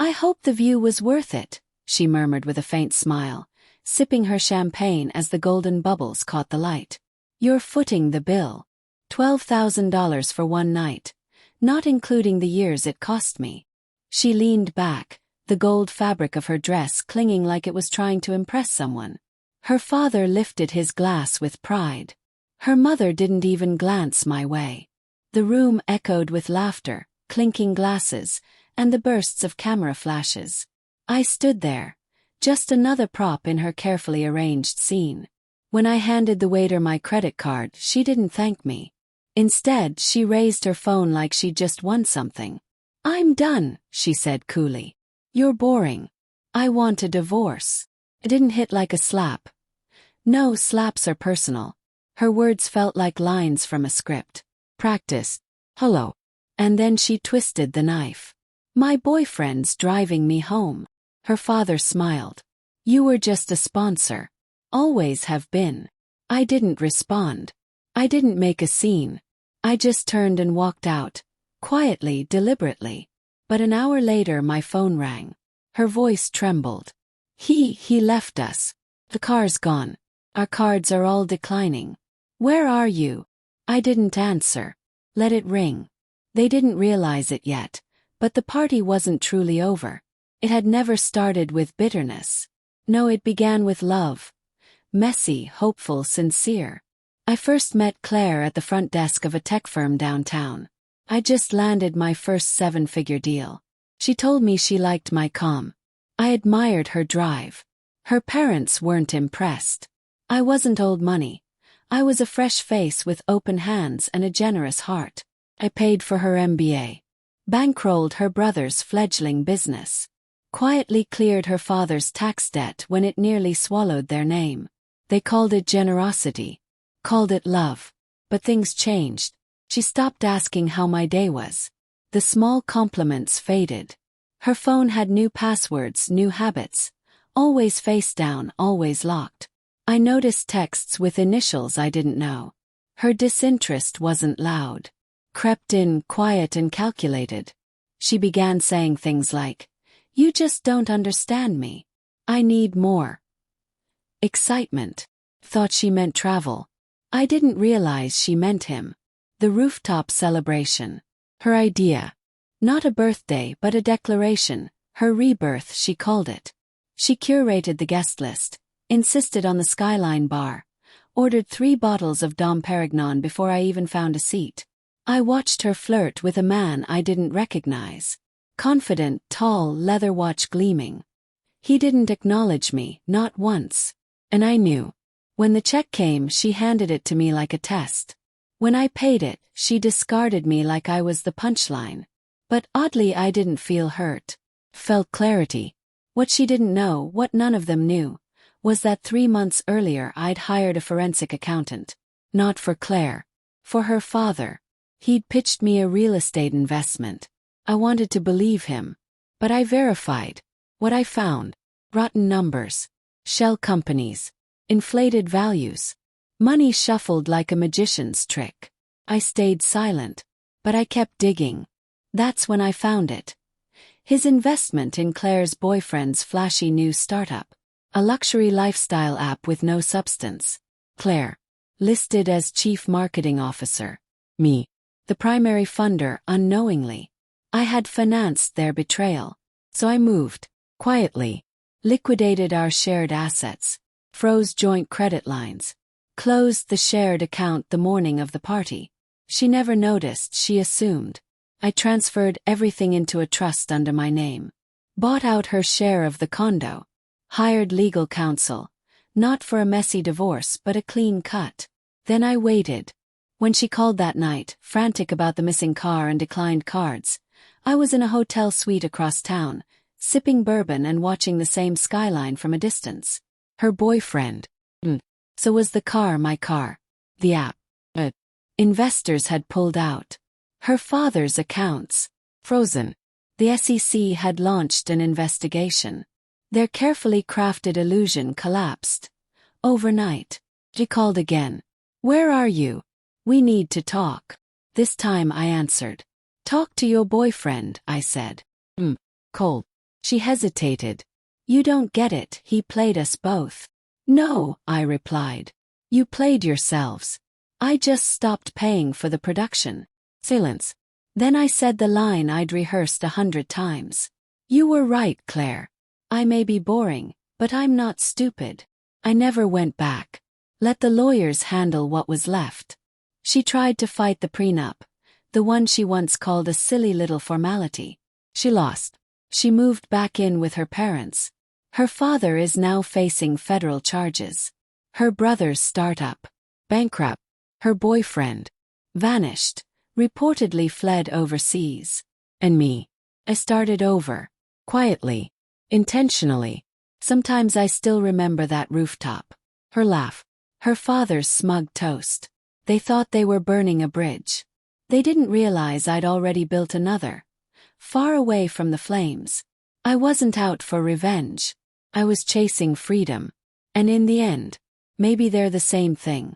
I hope the view was worth it, she murmured with a faint smile, sipping her champagne as the golden bubbles caught the light. You're footing the bill. $12,000 for one night, not including the years it cost me. She leaned back, the gold fabric of her dress clinging like it was trying to impress someone. Her father lifted his glass with pride. Her mother didn't even glance my way. The room echoed with laughter, clinking glasses, and the bursts of camera flashes. I stood there, just another prop in her carefully arranged scene. When I handed the waiter my credit card, she didn't thank me. Instead, she raised her phone like she'd just won something. I'm done, she said coolly. You're boring. I want a divorce. It didn't hit like a slap. No, slaps are personal. Her words felt like lines from a script. Practice. Hello. And then she twisted the knife. My boyfriend's driving me home. Her father smiled. You were just a sponsor. Always have been. I didn't respond. I didn't make a scene. I just turned and walked out, quietly, deliberately. But an hour later my phone rang. Her voice trembled. He left us. The car's gone. Our cards are all declining. Where are you? I didn't answer. Let it ring. They didn't realize it yet, but the party wasn't truly over. It had never started with bitterness. No, it began with love. Messy, hopeful, sincere. I first met Claire at the front desk of a tech firm downtown. I just landed my first seven-figure deal. She told me she liked my calm. I admired her drive. Her parents weren't impressed. I wasn't old money. I was a fresh face with open hands and a generous heart. I paid for her MBA. Bankrolled her brother's fledgling business. Quietly cleared her father's tax debt when it nearly swallowed their name. They called it generosity. Called it love. But things changed. She stopped asking how my day was. The small compliments faded. Her phone had new passwords, new habits. Always face down, always locked. I noticed texts with initials I didn't know. Her disinterest wasn't loud. Crept in, quiet and calculated. She began saying things like, "You just don't understand me. I need more excitement." Thought she meant travel. I didn't realize she meant him. The rooftop celebration. Her idea. Not a birthday but a declaration. Her rebirth, she called it. She curated the guest list. Insisted on the Skyline bar. Ordered 3 bottles of Dom Perignon before I even found a seat. I watched her flirt with a man I didn't recognize. Confident, tall, leather watch gleaming. He didn't acknowledge me, not once. And I knew. When the check came, she handed it to me like a test. When I paid it, she discarded me like I was the punchline. But oddly I didn't feel hurt. Felt clarity. What she didn't know, what none of them knew, was that 3 months earlier I'd hired a forensic accountant. Not for Claire. For her father. He'd pitched me a real estate investment. I wanted to believe him. But I verified. What I found. Rotten numbers. Shell companies. Inflated values. Money shuffled like a magician's trick. I stayed silent. But I kept digging. That's when I found it. His investment in Claire's boyfriend's flashy new startup. A luxury lifestyle app with no substance. Claire. Listed as chief marketing officer. Me. The primary funder, unknowingly. I had financed their betrayal. So I moved. Quietly. Liquidated our shared assets. Froze joint credit lines. Closed the shared account the morning of the party. She never noticed, she assumed. I transferred everything into a trust under my name. Bought out her share of the condo. Hired legal counsel. Not for a messy divorce but a clean cut. Then I waited. When she called that night, frantic about the missing car and declined cards, I was in a hotel suite across town, sipping bourbon and watching the same skyline from a distance. Her boyfriend. So was the car my car. The app. Investors had pulled out. Her father's accounts. Frozen. The SEC had launched an investigation. Their carefully crafted illusion collapsed. Overnight. She called again. Where are you? We need to talk. This time I answered. Talk to your boyfriend, I said. Cold. She hesitated. You don't get it, he played us both. No, I replied. You played yourselves. I just stopped paying for the production. Silence. Then I said the line I'd rehearsed 100 times. You were right, Claire. I may be boring, but I'm not stupid. I never went back. Let the lawyers handle what was left. She tried to fight the prenup, the one she once called a silly little formality. She lost. She moved back in with her parents. Her father is now facing federal charges. Her brother's startup, bankrupt. Her boyfriend, vanished, reportedly fled overseas. And me. I started over. Quietly. Intentionally. Sometimes I still remember that rooftop. Her laugh. Her father's smug toast. They thought they were burning a bridge. They didn't realize I'd already built another. Far away from the flames. I wasn't out for revenge. I was chasing freedom. And in the end, maybe they're the same thing.